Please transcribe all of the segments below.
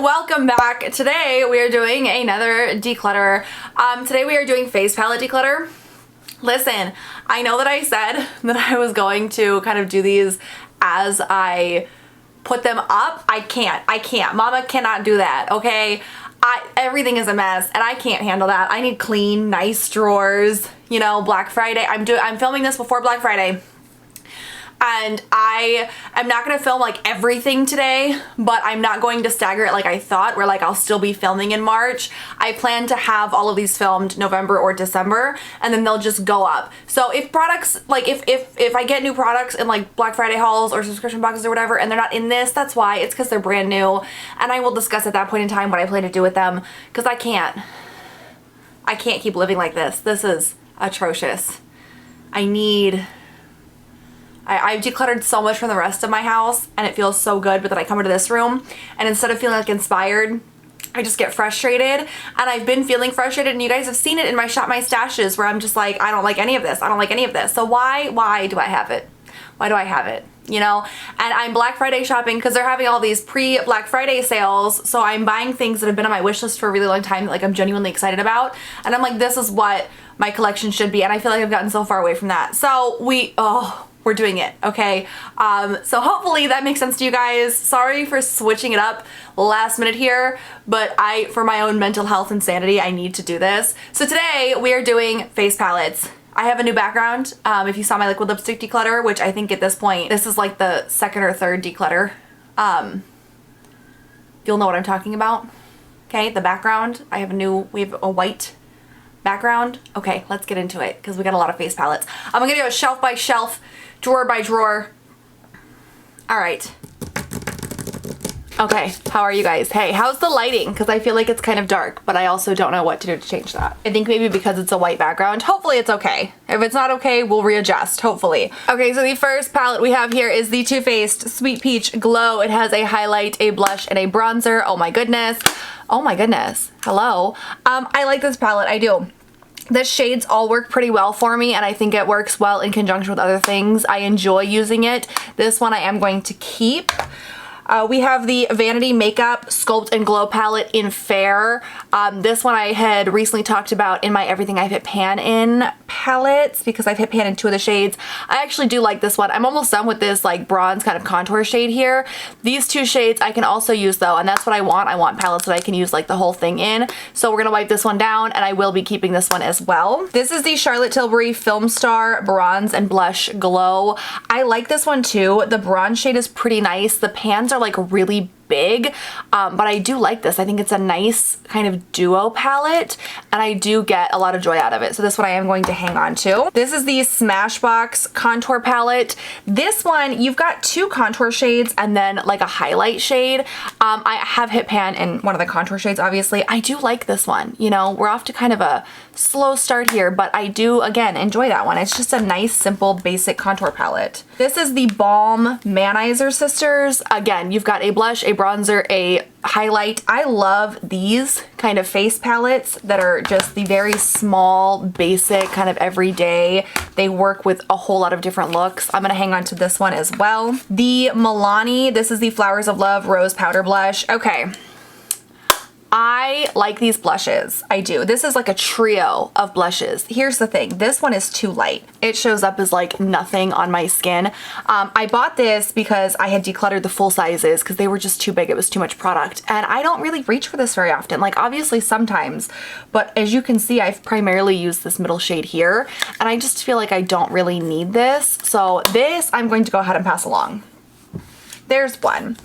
welcome back. Today we are doing another declutter. Today we are doing face palette declutter. Listen, I know that I said that I was going to kind of do these as I put them up. I can't. Mama cannot do that, okay? Everything is a mess and I can't handle that. I need clean, nice drawers. You know, Black Friday. I'm filming this before Black Friday. And I am not going to film like everything today, but I'm not going to stagger it like I thought, where like I'll still be filming in March. I plan to have all of these filmed November or December, and then they'll just go up. So if products, like if I get new products in like Black Friday hauls or subscription boxes or whatever, and they're not in this, that's why. It's because they're brand new, and I will discuss at that point in time what I plan to do with them, because I can't keep living like this. This is atrocious. I've decluttered so much from the rest of my house and it feels so good, but then I come into this room and instead of feeling like inspired, I just get frustrated. And I've been feeling frustrated, and you guys have seen it in my Shop My Stashes where I'm just like, I don't like any of this. I don't like any of this. So why do I have it? Why do I have it? You know? And I'm Black Friday shopping because they're having all these pre-Black Friday sales. So I'm buying things that have been on my wish list for a really long time that like I'm genuinely excited about. And I'm like, this is what my collection should be. And I feel like I've gotten so far away from that. So we're doing it, okay? So hopefully that makes sense to you guys. Sorry for switching it up last minute here, but for my own mental health and sanity, I need to do this. So today we are doing face palettes. I have a new background. If you saw my liquid lipstick declutter, which I think at this point, this is like the second or third declutter. You'll know what I'm talking about. Okay, the background. We have a white background. Okay, let's get into it because we got a lot of face palettes. I'm gonna do a shelf by shelf, drawer by drawer. All right. Okay, how are you guys? Hey, how's the lighting? Because I feel like it's kind of dark, but I also don't know what to do to change that. I think maybe because it's a white background. Hopefully it's okay. If it's not okay, we'll readjust, hopefully. Okay, so the first palette we have here is the Too Faced Sweet Peach Glow. It has a highlight, a blush, and a bronzer. Oh my goodness. Oh my goodness. Hello. I like this palette, I do. The shades all work pretty well for me, and I think it works well in conjunction with other things. I enjoy using it. This one I am going to keep. We have the Vanity Makeup Sculpt and Glow palette in Fair. This one I had recently talked about in my Everything I've Hit Pan in palettes because I've hit pan in two of the shades. I actually do like this one. I'm almost done with this like bronze kind of contour shade here. These two shades I can also use though, and that's what I want. I want palettes that I can use like the whole thing in. So we're gonna wipe this one down, and I will be keeping this one as well. This is the Charlotte Tilbury Film Star Bronze and Blush Glow. I like this one too. The bronze shade is pretty nice. The pans are like really big, but I do like this. I think it's a nice kind of duo palette, and I do get a lot of joy out of it. So this one I am going to hang on to. This is the Smashbox contour palette. This one, you've got two contour shades and then like a highlight shade. I have hit pan in one of the contour shades, obviously. I do like this one. You know, we're off to kind of a slow start here, but I do, again, enjoy that one. It's just a nice, simple, basic contour palette. This is the Balm Manizer Sisters. Again, you've got a blush, a bronzer, a highlight. I love these kind of face palettes that are just the very small, basic, kind of everyday. They work with a whole lot of different looks. I'm gonna hang on to this one as well. The Milani, this is the Flowers of Love Rose Powder Blush. Okay. I like these blushes. I do. This is like a trio of blushes. Here's the thing. This one is too light. It shows up as like nothing on my skin. I bought this because I had decluttered the full sizes because they were just too big. It was too much product. And I don't really reach for this very often. Like obviously sometimes, but as you can see, I've primarily used this middle shade here. And I just feel like I don't really need this. So this I'm going to go ahead and pass along. There's one.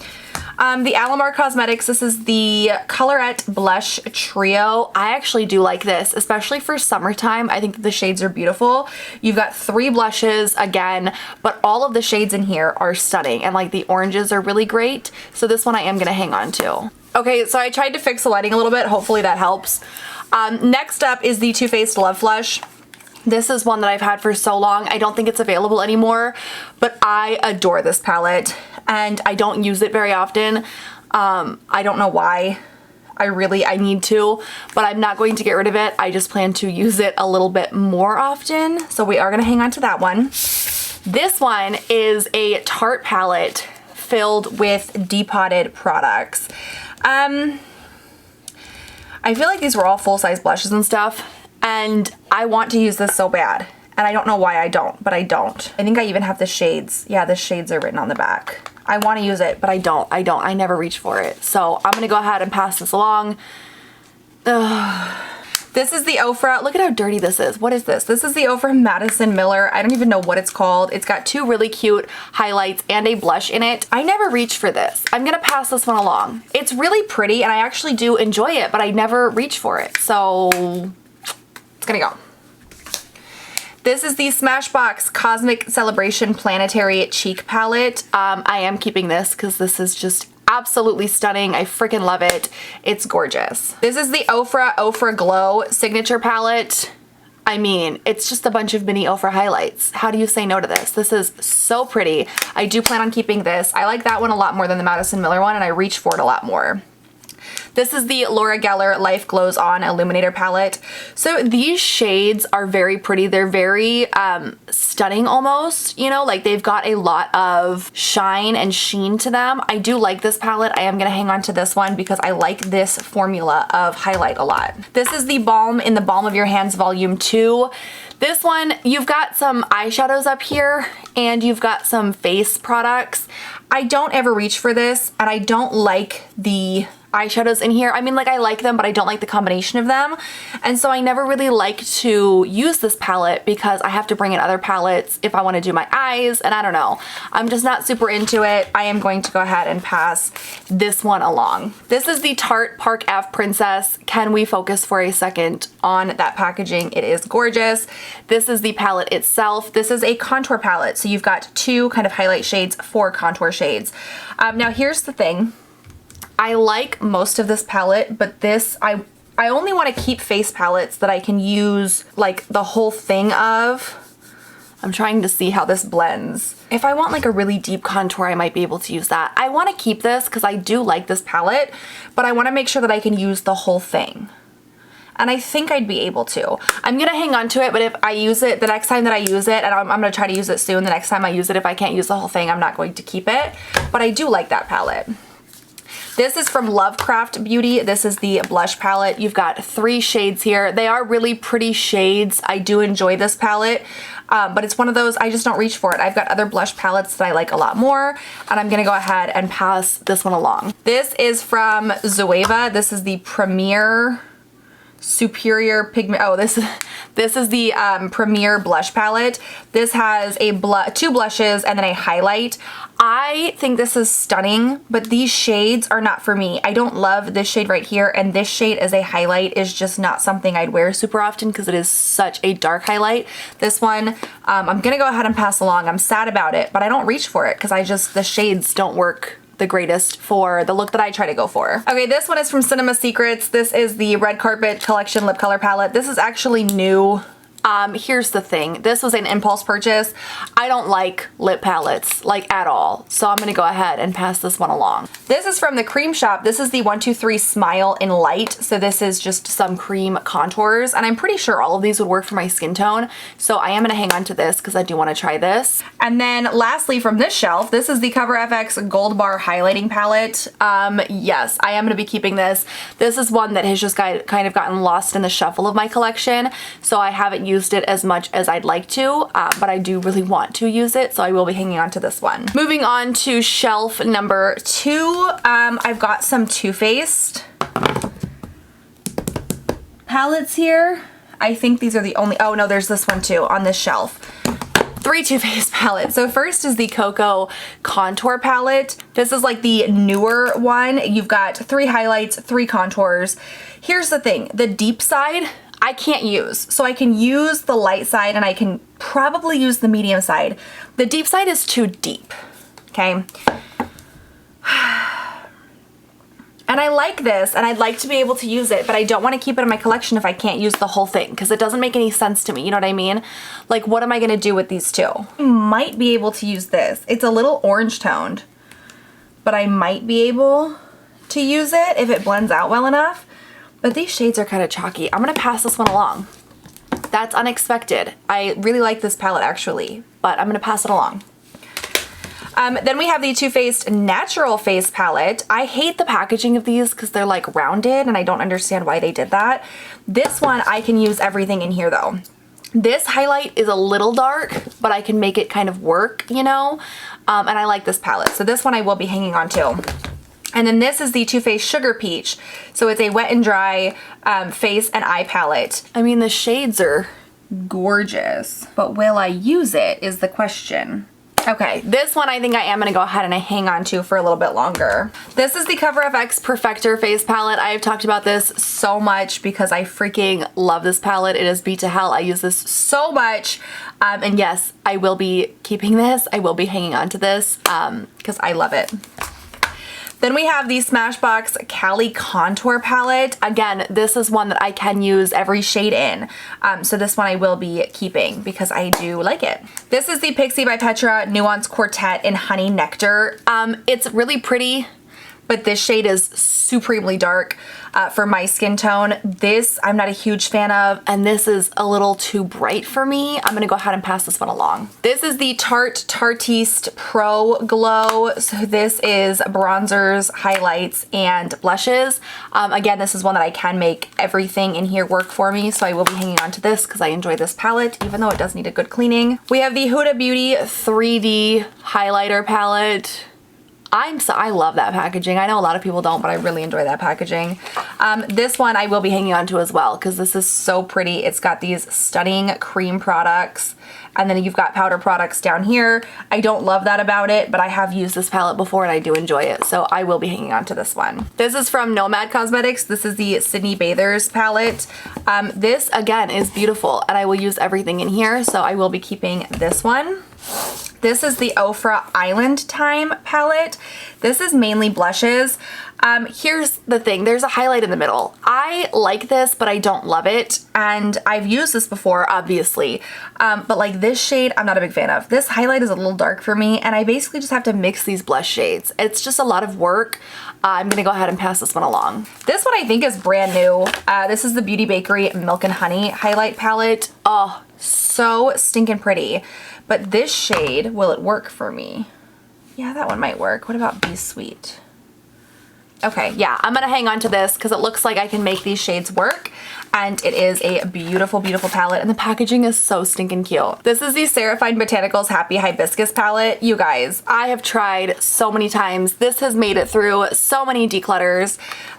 The Alamar Cosmetics, this is the Colorette Blush Trio. I actually do like this, especially for summertime. I think that the shades are beautiful. You've got three blushes again, but all of the shades in here are stunning, and like the oranges are really great. So this one I am gonna hang on to. Okay, so I tried to fix the lighting a little bit. Hopefully that helps. Next up is the Too Faced Love Flush. This is one that I've had for so long. I don't think it's available anymore, but I adore this palette and I don't use it very often. I don't know why. I need to, but I'm not going to get rid of it. I just plan to use it a little bit more often. So we are gonna hang on to that one. This one is a Tarte palette filled with depotted products. I feel like these were all full-size blushes and stuff, and I want to use this so bad. And I don't know why I don't, but I don't. I think I even have the shades. Yeah, the shades are written on the back. I want to use it, but I don't. I never reach for it. So I'm gonna go ahead and pass this along. Ugh. This is the Ofra. Look at how dirty this is. What is this? This is the Ofra Madison Miller. I don't even know what it's called. It's got two really cute highlights and a blush in it. I never reach for this. I'm gonna pass this one along. It's really pretty and I actually do enjoy it, but I never reach for it. So it's gonna go. This is the Smashbox Cosmic Celebration Planetary Cheek Palette. I am keeping this because this is just absolutely stunning. I freaking love it. It's gorgeous. This is the Ofra Glow Signature Palette. I mean, it's just a bunch of mini Ofra highlights. How do you say no to this? This is so pretty. I do plan on keeping this. I like that one a lot more than the Madison Miller one, and I reach for it a lot more. This is the Laura Geller Life Glows On Illuminator Palette. So these shades are very pretty. They're very stunning almost, you know, like they've got a lot of shine and sheen to them. I do like this palette. I am gonna hang on to this one because I like this formula of highlight a lot. This is the Balm in the Balm of Your Hands Volume 2. This one, you've got some eyeshadows up here and you've got some face products. I don't ever reach for this, and I don't like the eyeshadows in here. I mean, like, I like them, but I don't like the combination of them. And so I never really like to use this palette because I have to bring in other palettes if I want to do my eyes, and I don't know. I'm just not super into it. I am going to go ahead and pass this one along. This is the Tarte Park Ave Princess. Can we focus for a second on that packaging? It is gorgeous. This is the palette itself. This is a contour palette. So you've got two kind of highlight shades, four contour shades. Now here's the thing. I like most of this palette, but this, I only want to keep face palettes that I can use like the whole thing of. I'm trying to see how this blends. If I want like a really deep contour, I might be able to use that. I want to keep this because I do like this palette, but I want to make sure that I can use the whole thing. And I think I'd be able to. I'm gonna hang on to it, but if I use it, the next time that I use it, and I'm gonna try to use it soon, the next time I use it, if I can't use the whole thing, I'm not going to keep it. But I do like that palette. This is from Lovecraft Beauty. This is the blush palette. You've got 3 shades here. They are really pretty shades. I do enjoy this palette, but it's one of those, I just don't reach for it. I've got other blush palettes that I like a lot more, and I'm gonna go ahead and pass this one along. This is from Zoeva. This is the Premier Superior Pigment. Oh, this is the Premier Blush Palette. This has a 2 blushes and then a highlight. I think this is stunning, but these shades are not for me. I don't love this shade right here, and this shade as a highlight is just not something I'd wear super often because it is such a dark highlight. This one, I'm gonna go ahead and pass along. I'm sad about it, but I don't reach for it because the shades don't work the greatest for the look that I try to go for. Okay, this one is from Cinema Secrets. This is the Red Carpet Collection Lip Color Palette. This is actually new. Here's the thing. This was an impulse purchase. I don't like lip palettes, like at all. So I'm gonna go ahead and pass this one along. This is from the Cream Shop. This is the 123 Smile in Light. So this is just some cream contours, and I'm pretty sure all of these would work for my skin tone. So I am gonna hang on to this because I do wanna try this. And then lastly from this shelf, this is the Cover FX Gold Bar Highlighting Palette. Yes, I am gonna be keeping this. This is one that has just kind of gotten lost in the shuffle of my collection. So I haven't used it as much as I'd like to, but I do really want to use it, so I will be hanging on to this one. Moving on to shelf number 2, I've got some Too Faced palettes here. I think these are the only, oh no, there's this one too on this shelf. 3 Too Faced palettes. So first is the Coco Contour Palette. This is like the newer one. You've got 3 highlights, 3 contours. Here's the thing, the deep side, I can't use. So I can use the light side and I can probably use the medium side. The deep side is too deep, okay? And I like this and I'd like to be able to use it, but I don't want to keep it in my collection if I can't use the whole thing because it doesn't make any sense to me, you know what I mean? Like, what am I gonna do with these 2? I might be able to use this. It's a little orange toned, but I might be able to use it if it blends out well enough. But these shades are kind of chalky. I'm gonna pass this one along. That's unexpected. I really like this palette actually, but I'm gonna pass it along. Then we have the Too Faced Natural Face Palette. I hate the packaging of these because they're like rounded and I don't understand why they did that. This one, I can use everything in here though. This highlight is a little dark, but I can make it kind of work, you know? And I like this palette. So this one I will be hanging on to. And then this is the Too Faced Sugar Peach. So it's a wet and dry face and eye palette. I mean, the shades are gorgeous, but will I use it is the question. Okay, this one I think I am gonna go ahead and hang on to for a little bit longer. This is the Cover FX Perfector face palette. I have talked about this so much because I freaking love this palette. It is beat to hell. I use this so much. And yes, I will be keeping this. I will be hanging on to this because I love it. Then we have the Smashbox Cali Contour Palette. Again, this is one that I can use every shade in. So this one I will be keeping because I do like it. This is the Pixie by Petra Nuance Quartet in Honey Nectar. It's really pretty, but this shade is supremely dark for my skin tone. This I'm not a huge fan of, and this is a little too bright for me. I'm gonna go ahead and pass this one along. This is the Tarte Tartiste Pro Glow. So this is bronzers, highlights, and blushes. Again, this is one that I can make everything in here work for me, so I will be hanging on to this because I enjoy this palette, even though it does need a good cleaning. We have the Huda Beauty 3D Highlighter Palette. I love that packaging. I know a lot of people don't, but I really enjoy that packaging. This one I will be hanging on to as well because this is so pretty. It's got these stunning cream products and then you've got powder products down here. I don't love that about it, but I have used this palette before and I do enjoy it, so I will be hanging on to this one. This is from Nomad Cosmetics. This is the Sydney Bathers palette. This again is beautiful and I will use everything in here, so I will be keeping this one. This is the Ofra Island Time palette. This is mainly blushes. Here's the thing, there's a highlight in the middle. I like this, but I don't love it. And I've used this before, obviously. But like this shade, I'm not a big fan of. This highlight is a little dark for me, and I basically just have to mix these blush shades. It's just a lot of work. I'm gonna go ahead and pass this one along. This one I think is brand new. This is the Beauty Bakery Milk and Honey highlight palette. Oh, so stinking pretty. But this shade, will it work for me? Yeah, that one might work. What about Be Sweet? Okay, yeah, I'm gonna hang on to this because it looks like I can make these shades work, and it is a beautiful, beautiful palette, and the packaging is so stinking cute. This is the Cerapine Botanicals Happy Hibiscus palette. You guys, I have tried so many times. This has made it through so many declutters,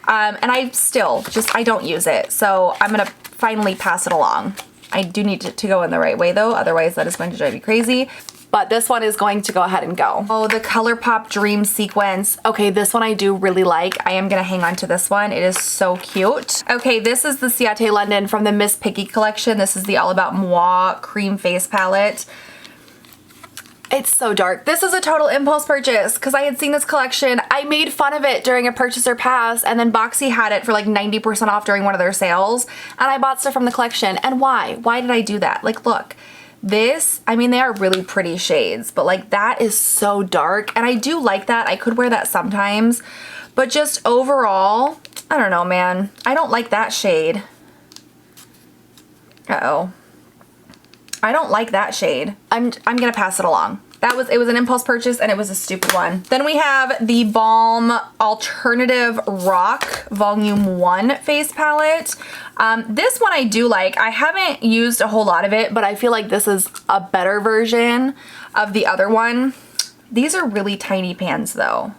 and I still I don't use it, so I'm gonna finally pass it along. I do need to go in the right way though, otherwise that is going to drive me crazy. But this one is going to go ahead and go. Oh, the ColourPop Dream Sequence. Okay, this one I do really like. I am gonna hang on to this one. It is so cute. Okay, this is the Ciate London from the Miss Piggy collection. This is the All About Moi Cream Face Palette. It's so dark. This is a total impulse purchase because I had seen this collection. I made fun of it during a purchaser pass, and then Boxy had it for like 90% off during one of their sales, and I bought stuff from the collection. And why? Why did I do that? Like, look, this, I mean, they are really pretty shades, but like that is so dark, and I do like that. I could wear that sometimes, but just overall, I don't know, man. I don't like that shade. Uh-oh. I don't like that shade. I'm gonna pass it along. It was an impulse purchase and it was a stupid one. Then we have the Balm Alternative Rock Volume 1 face palette. This one I do like. I haven't used a whole lot of it, but I feel like this is a better version of the other one. These are really tiny pans though.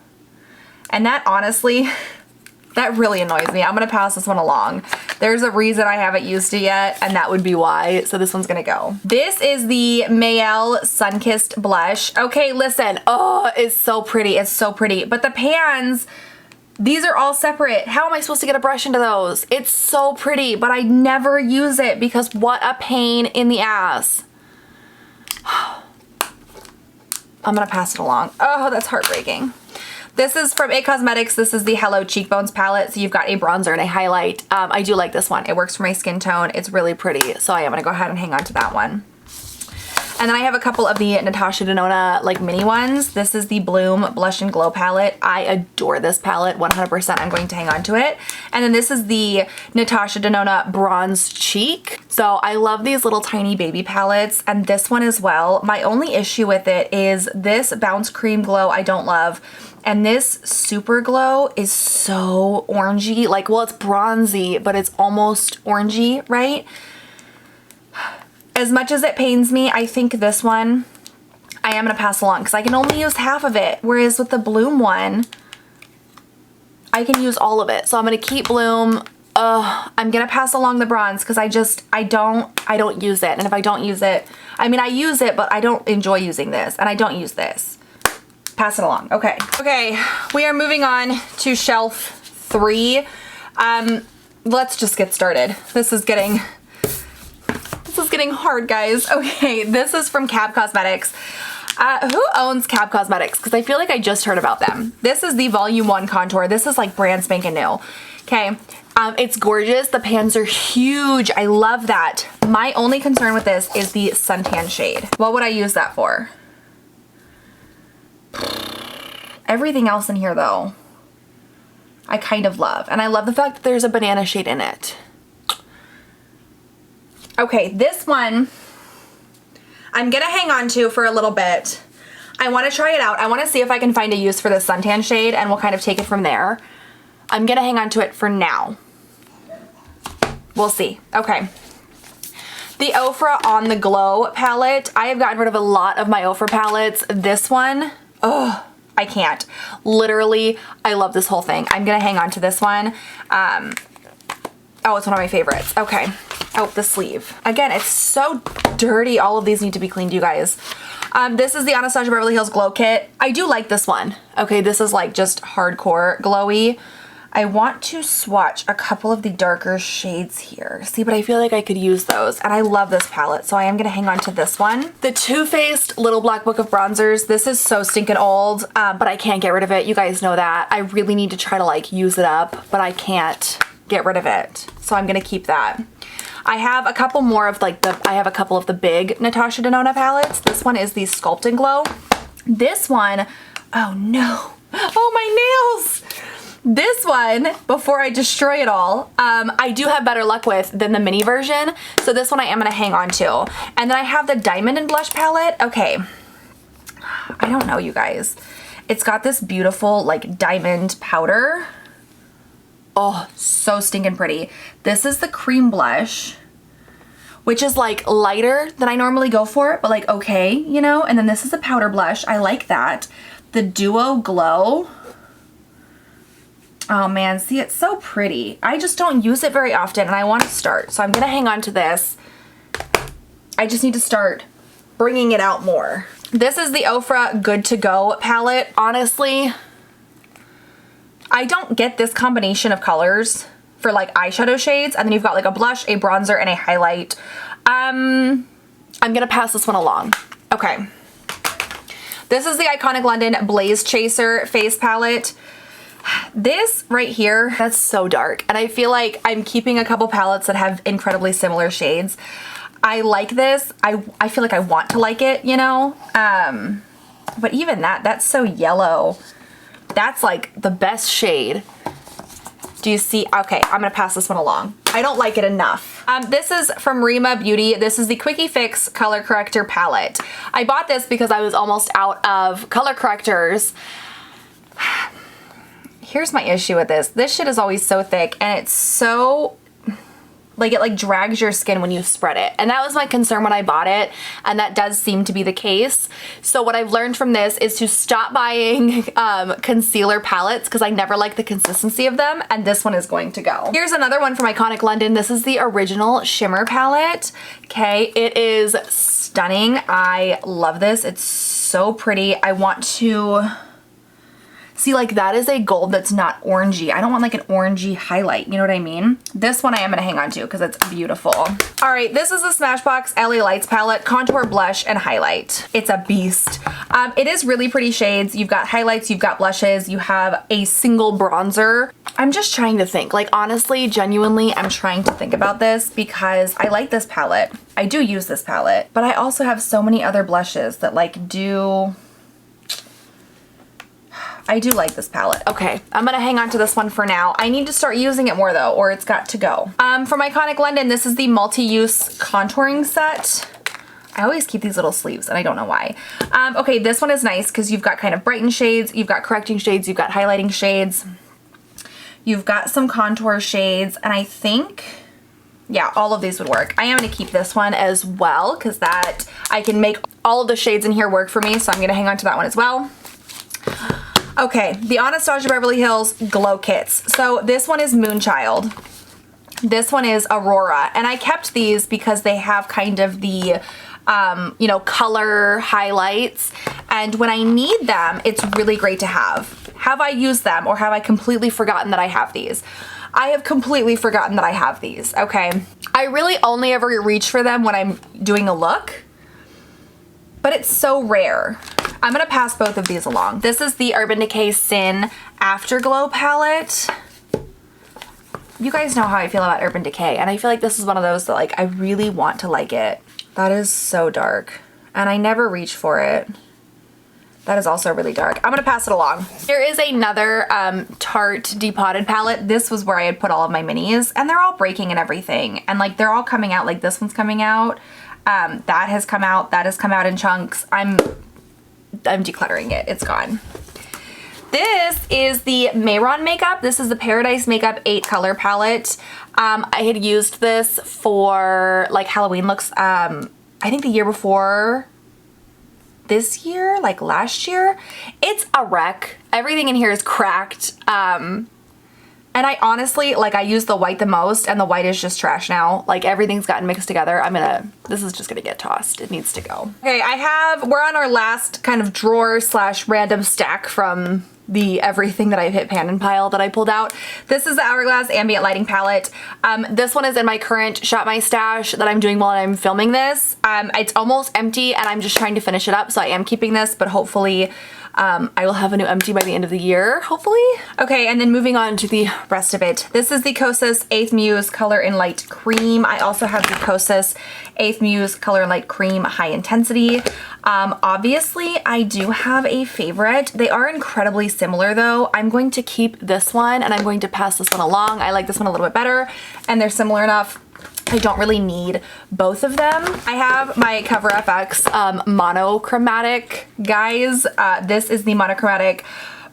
And that honestly, that really annoys me. I'm gonna pass this one along. There's a reason I haven't used it yet, and that would be why, so this one's gonna go. This is the Mayel Sunkissed Blush. Okay, listen, oh, it's so pretty, it's so pretty. But the pans, these are all separate. How am I supposed to get a brush into those? It's so pretty, but I never use it because what a pain in the ass. I'm gonna pass it along. Oh, that's heartbreaking. This is from IT Cosmetics. This is the Hello Cheekbones palette. So you've got a bronzer and a highlight. I do like this one. It works for my skin tone. It's really pretty. So I am gonna go ahead and hang on to that one. And then I have a couple of the Natasha Denona like mini ones. This is the Bloom Blush and Glow palette. I adore this palette, 100%. I'm going to hang on to it. And then this is the Natasha Denona Bronze Cheek. So I love these little tiny baby palettes, and this one as well. My only issue with it is this Bounce Cream Glow I don't love. And this Super Glow is so orangey. Like, well, it's bronzy, but it's almost orangey, right? As much as it pains me, I think this one I am going to pass along because I can only use half of it. Whereas with the Bloom one, I can use all of it. So I'm going to keep Bloom. I'm going to pass along the bronze because I don't use it. And if I don't use it, I mean, I use it, but I don't enjoy using this, and I don't use this. Pass it along. Okay. Okay. We are moving on to shelf 3. Let's just get started. This is getting hard, guys. Okay. This is from Cab Cosmetics. Who owns Cab Cosmetics? Because I feel like I just heard about them. This is the Volume 1 contour. This is like brand spanking new. Okay. It's gorgeous. The pans are huge. I love that. My only concern with this is the suntan shade. What would I use that for? Everything else in here though, I kind of love. And I love the fact that there's a banana shade in it. Okay, this one I'm gonna hang on to for a little bit. I wanna try it out. I wanna see if I can find a use for this suntan shade, and we'll kind of take it from there. I'm gonna hang on to it for now. We'll see. Okay. The Ofra On The Glow palette. I have gotten rid of a lot of my Ofra palettes. This one, oh, I can't. Literally, I love this whole thing. I'm gonna hang on to this one. Oh, it's one of my favorites. Okay. Oh, the sleeve. Again, it's so dirty. All of these need to be cleaned, you guys. This is the Anastasia Beverly Hills Glow Kit. I do like this one. Okay, this is like just hardcore glowy. I want to swatch a couple of the darker shades here. See, but I feel like I could use those. And I love this palette, so I am gonna hang on to this one. The Too Faced Little Black Book of Bronzers. This is so stinking old, but I can't get rid of it. You guys know that. I really need to try to like use it up, but I can't get rid of it. So I'm gonna keep that. I have a couple more of like I have a couple of the big Natasha Denona palettes. This one is the Sculpt and Glow. This one, oh no. Oh, my nails. This one, before I destroy it all, I do have better luck with than the mini version. So this one I am going to hang on to. And then I have the Diamond and Blush palette. Okay. I don't know, you guys. It's got this beautiful like diamond powder. Oh, so stinking pretty. This is the cream blush, which is like lighter than I normally go for, but like okay, you know? And then this is a powder blush. I like that. The Duo Glow. Oh man, see, it's so pretty. I just don't use it very often and I want to start. So I'm going to hang on to this. I just need to start bringing it out more. This is the Ofra Good To Go palette. Honestly, I don't get this combination of colors for like eyeshadow shades. And then you've got like a blush, a bronzer, and a highlight. I'm going to pass this one along. Okay. This is the Iconic London Blaze Chaser face palette. This right here, that's so dark. And I feel like I'm keeping a couple palettes that have incredibly similar shades. I like this. I feel like I want to like it, you know? But even that's so yellow. That's like the best shade. Do you see? Okay, I'm gonna pass this one along. I don't like it enough. This is from Rima Beauty. This is the Quickie Fix Color Corrector Palette. I bought this because I was almost out of color correctors. Here's my issue with this. This shit is always so thick and it's so, like it like drags your skin when you spread it. And that was my concern when I bought it. And that does seem to be the case. So what I've learned from this is to stop buying concealer palettes because I never like the consistency of them. And this one is going to go. Here's another one from Iconic London. This is the original Shimmer palette. Okay, it is stunning. I love this. It's so pretty. I want to See, like that is a gold that's not orangey. I don't want like an orangey highlight, you know what I mean? This one I am gonna hang on to because it's beautiful. All right, this is the Smashbox LA Lights palette, contour, blush, and highlight. It's a beast. It is really pretty shades. You've got highlights, you've got blushes, you have a single bronzer. I'm just trying to think, like honestly, genuinely, I'm trying to think about this because I like this palette. I do use this palette, but I also have so many other blushes that like I do like this palette. Okay, I'm gonna hang on to this one for now. I need to start using it more though, or it's got to go. From Iconic London, this is the multi-use contouring set. I always keep these little sleeves and I don't know why. Okay, this one is nice because you've got kind of brighten shades, you've got correcting shades, you've got highlighting shades, you've got some contour shades, and I think, yeah, all of these would work. I am gonna keep this one as well because that I can make all of the shades in here work for me, so I'm gonna hang on to that one as well. Okay, the Anastasia Beverly Hills Glow Kits. So this one is Moonchild. This one is Aurora, and I kept these because they have kind of the, you know, color highlights, and when I need them, it's really great to have. Have I used them, or have I completely forgotten that I have these? I have completely forgotten that I have these, okay? I really only ever reach for them when I'm doing a look, but it's so rare. I'm gonna pass both of these along. This is the Urban Decay Sin Afterglow palette. You guys know how I feel about Urban Decay, and I feel like this is one of those that like I really want to like it. That is so dark, and I never reach for it. That is also really dark. I'm gonna pass it along. There is another Tarte Depotted palette. This was where I had put all of my minis, and they're all breaking and everything, and like they're all coming out. Like this one's coming out. That has come out. That has come out in chunks. I'm decluttering it. It's gone. This is the Mayron makeup. This is the Paradise Makeup 8 color palette. I had used this for like Halloween looks, I think the year before this year, like last year. It's a wreck. Everything in here is cracked. And I honestly, like I use the white the most, and the white is just trash now. Like everything's gotten mixed together. This is just gonna get tossed. It needs to go. Okay, we're on our last kind of drawer / random stack from the everything that I've hit pan and pile that I pulled out. This is the Hourglass Ambient Lighting Palette. This one is in my current Shop My Stash that I'm doing while I'm filming this. It's almost empty and I'm just trying to finish it up, so I am keeping this, but hopefully I will have a new empty by the end of the year, hopefully. Okay, and then moving on to the rest of it. This is the Kosas 8th Muse Color in Light Cream. I also have the Kosas 8th Muse Color in Light Cream High Intensity. Obviously, I do have a favorite. They are incredibly similar though. I'm going to keep this one and I'm going to pass this one along. I like this one a little bit better, and they're similar enough. I don't really need both of them. I have my Cover FX Monochromatic, guys. This is the Monochromatic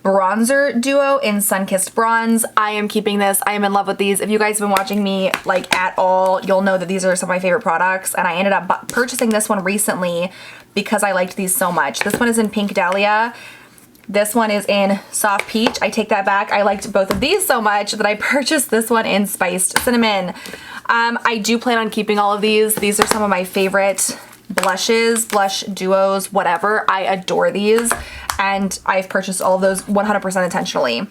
bronzer duo in Sunkissed Bronze. I am keeping this. I am in love with these. If you guys have been watching me like at all, you'll know that these are some of my favorite products, and I ended up purchasing this one recently because I liked these so much. This one is in Pink Dahlia. This one is in Soft Peach. I take that back. I liked both of these so much that I purchased this one in Spiced Cinnamon. I do plan on keeping all of these. These are some of my favorite blushes, blush duos, whatever. I adore these, and I've purchased all of those 100% intentionally.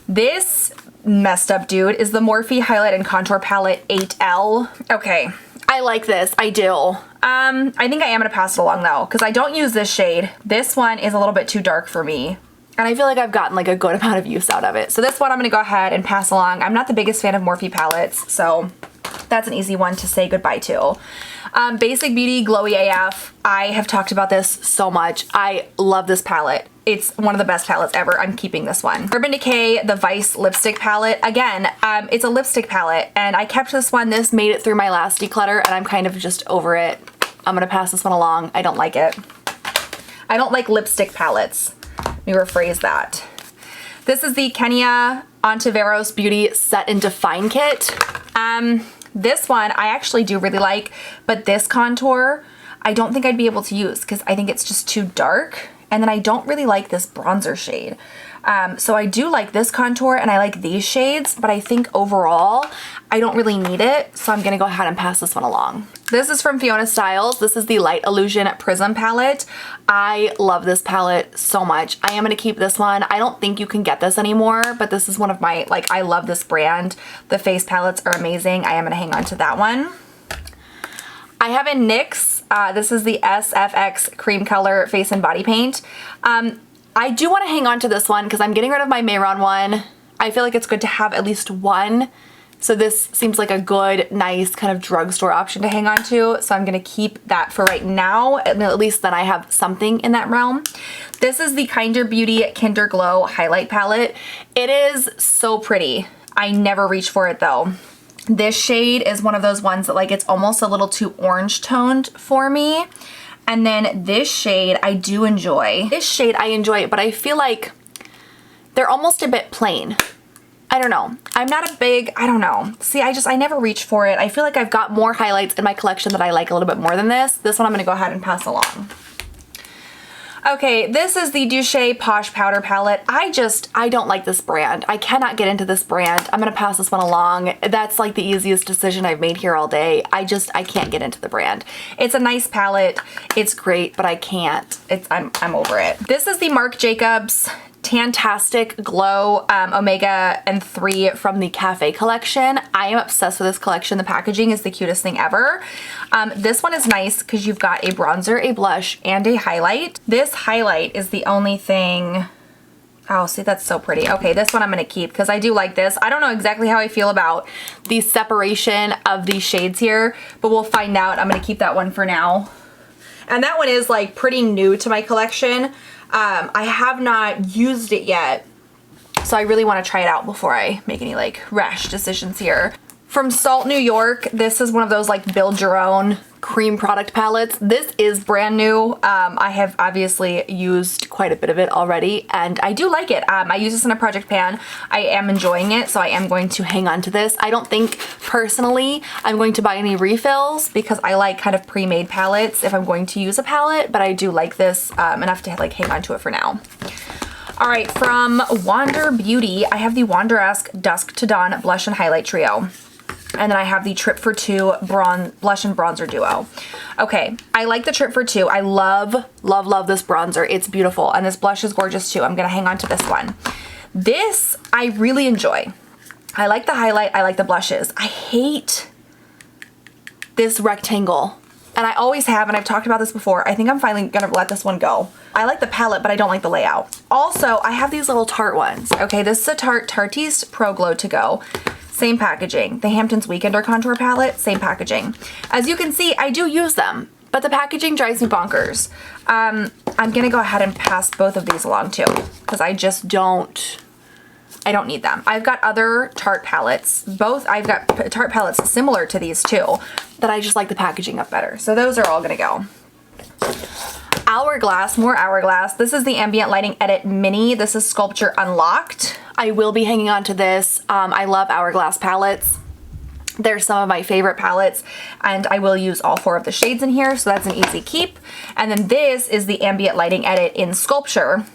This messed up dude is the Morphe Highlight and Contour Palette 8L. Okay, I like this. I do. I think I am gonna pass it along though, because I don't use this shade. This one is a little bit too dark for me, and I feel like I've gotten like a good amount of use out of it. So this one I'm gonna go ahead and pass along. I'm not the biggest fan of Morphe palettes, so that's an easy one to say goodbye to. Basic Beauty Glowy AF. I have talked about this so much. I love this palette. It's one of the best palettes ever. I'm keeping this one. Urban Decay, the Vice Lipstick Palette. Again, it's a lipstick palette, and I kept this one. This made it through my last declutter, and I'm kind of just over it. I'm gonna pass this one along. I don't like it. I don't like lipstick palettes. Let me rephrase that. This is the Kenya Ontiveros Beauty Set and Define Kit. This one I actually do really like, but this contour I don't think I'd be able to use because I think it's just too dark, And then I don't really like this bronzer shade. So I do like this contour and I like these shades, but I think overall I don't really need it. So I'm gonna go ahead and pass this one along. This is from Fiona Styles. This is the Light Illusion Prism palette. I love this palette so much. I am gonna keep this one. I don't think you can get this anymore, but this is one of my, like, I love this brand. The face palettes are amazing. I am gonna hang on to that one. I have in NYX, this is the SFX Cream Color Face and Body Paint. I do want to hang on to this one because I'm getting rid of my Mayron one. I feel like it's good to have at least one. So this seems like a good, nice kind of drugstore option to hang on to. So I'm going to keep that for right now. At least then I have something in that realm. This is the Kinder Beauty Kinderglow Highlight Palette. It is so pretty. I never reach for it though. This shade is one of those ones that, like, it's almost a little too orange toned for me. And then this shade I do enjoy. This shade I enjoy, but I feel like they're almost a bit plain. I don't know. I'm not a big, I don't know. See, I never reach for it. I feel like I've got more highlights in my collection that I like a little bit more than this. This one I'm gonna go ahead and pass along. Okay, this is the Douche Posh Powder Palette. I don't like this brand. I cannot get into this brand. I'm gonna pass this one along. That's like the easiest decision I've made here all day. I can't get into the brand. It's a nice palette. It's great, but I can't. I'm over it. This is the Marc Jacobs Tantastic Glow Omega and 3 from the Cafe collection. I am obsessed with this collection. The packaging is the cutest thing ever. This one is nice because you've got a bronzer, a blush, and a highlight. This highlight is the only thing. Oh, see, that's so pretty. Okay, this one I'm gonna keep because I do like this. I don't know exactly how I feel about the separation of these shades here, but we'll find out. I'm gonna keep that one for now. And that one is like pretty new to my collection. I have not used it yet, so I really want to try it out before I make any like rash decisions here. From Salt New York, this is one of those like build your own cream product palettes. This is brand new. I have obviously used quite a bit of it already and I do like it. I use this in a project pan. I am enjoying it, so I am going to hang on to this. I don't think personally I'm going to buy any refills because I like kind of pre-made palettes if I'm going to use a palette, but I do like this enough to like hang on to it for now. All right, from Wander Beauty, I have the Wanderesque Dusk to Dawn Blush and Highlight Trio. And then I have the Trip for Two Blush and Bronzer Duo. Okay, I like the Trip for Two. I love, love, love this bronzer. It's beautiful. And this blush is gorgeous too. I'm gonna hang on to this one. This, I really enjoy. I like the highlight, I like the blushes. I hate this rectangle. And I always have, and I've talked about this before. I think I'm finally gonna let this one go. I like the palette, but I don't like the layout. Also, I have these little Tarte ones. Okay, this is a Tarte Tarteist Pro Glow To Go. Same packaging. The Hamptons Weekender Contour Palette, same packaging. As you can see, I do use them, but the packaging drives me bonkers. I'm gonna go ahead and pass both of these along too, because I don't need them. I've got other Tarte palettes. I've got Tarte palettes similar to these too, that I just like the packaging up better. So those are all gonna go. Hourglass, more Hourglass. This is the Ambient Lighting Edit Mini. This is Sculpture Unlocked. I will be hanging on to this. I love Hourglass palettes. They're some of my favorite palettes, and I will use all 4 of the shades in here, so that's an easy keep. And then this is the Ambient Lighting Edit in Sculpture.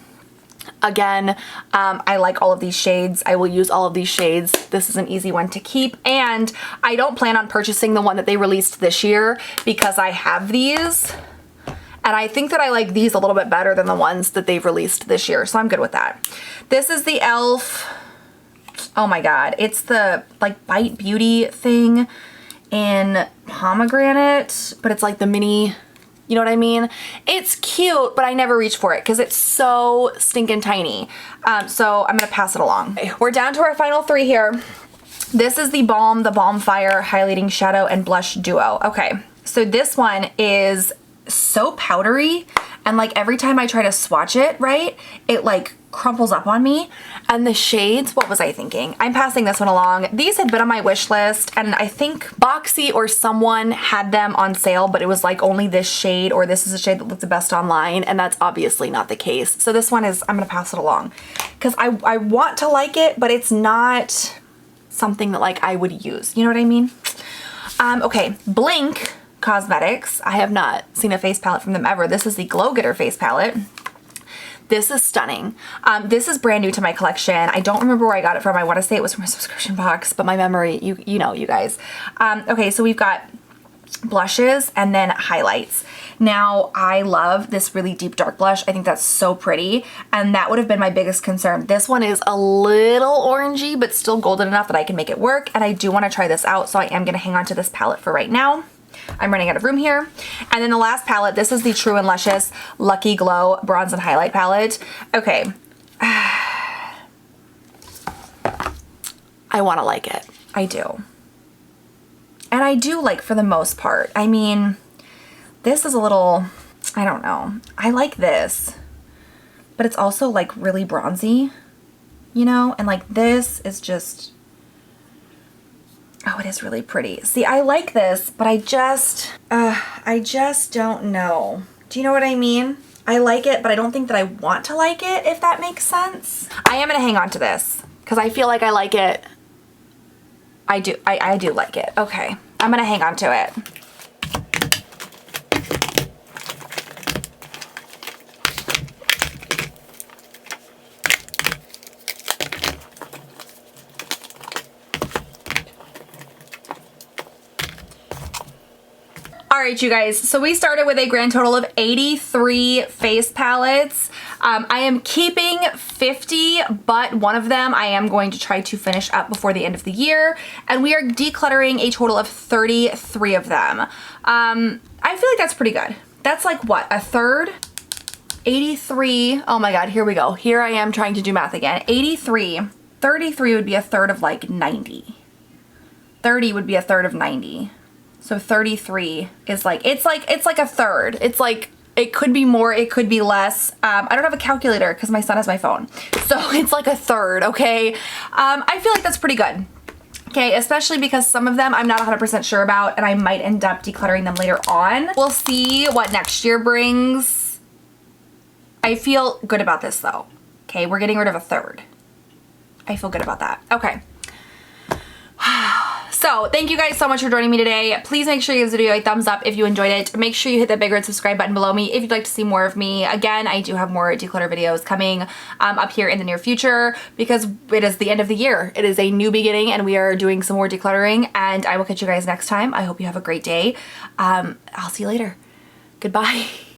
Again, I like all of these shades. I will use all of these shades. This is an easy one to keep, and I don't plan on purchasing the one that they released this year because I have these. And I think that I like these a little bit better than the ones that they've released this year, so I'm good with that. This is the e.l.f. Oh my god, it's the like Bite Beauty thing in pomegranate, but it's like the mini, you know what I mean? It's cute, but I never reach for it because it's so stinking tiny. So I'm gonna pass it along. Okay, we're down to our final 3 here. This is the Balm Fire Highlighting Shadow and Blush Duo. Okay, so this one is so powdery, and like every time I try to swatch it, right, it like crumples up on me. And the shades, what was I thinking? I'm passing this one along. These had been on my wish list, and I think Boxy or someone had them on sale, but it was like only this shade, or this is a shade that looked the best online, and that's obviously not the case. So this one is, I'm gonna pass it along because I want to like it, but it's not something that like I would use, you know what I mean? Okay, Blink Cosmetics. I have not seen a face palette from them ever. This is the Glow Getter face palette. This is stunning. This is brand new to my collection. I don't remember where I got it from. I want to say it was from a subscription box, but my memory, you know, you guys. Okay, so we've got blushes and then highlights. Now, I love this really deep dark blush. I think that's so pretty, and that would have been my biggest concern. This one is a little orangey, but still golden enough that I can make it work, and I do want to try this out, so I am going to hang on to this palette for right now. I'm running out of room here. And then the last palette, this is the True and Luscious Lucky Glow Bronze and Highlight Palette. Okay. I want to like it. I do. And I do like for the most part. I mean, this is a little, I don't know. I like this, but it's also like really bronzy, you know? And like this is just, oh, it is really pretty. See, I like this, but I just don't know. Do you know what I mean? I like it, but I don't think that I want to like it, if that makes sense. I am gonna hang on to this because I feel like I like it. I do like it. Okay, I'm gonna hang on to it. Alright, you guys, so we started with a grand total of 83 face palettes. I am keeping 50, but one of them I am going to try to finish up before the end of the year, and we are decluttering a total of 33 of them. I feel like that's pretty good. That's like, what, a third? 83, oh my god, here we go. Here I am trying to do math again. 83, 33 would be a third of like 90. 30 would be a third of 90. So 33 is like, it's like a third. It's like, it could be more, it could be less. I don't have a calculator because my son has my phone. So it's like a third, okay? I feel like that's pretty good. Okay, especially because some of them I'm not 100% sure about, and I might end up decluttering them later on. We'll see what next year brings. I feel good about this though. Okay, we're getting rid of a third. I feel good about that. Okay. So thank you guys so much for joining me today. Please make sure you give this video a thumbs up if you enjoyed it. Make sure you hit that big red subscribe button below me if you'd like to see more of me. Again, I do have more declutter videos coming up here in the near future because it is the end of the year. It is a new beginning and we are doing some more decluttering, and I will catch you guys next time. I hope you have a great day. I'll see you later. Goodbye.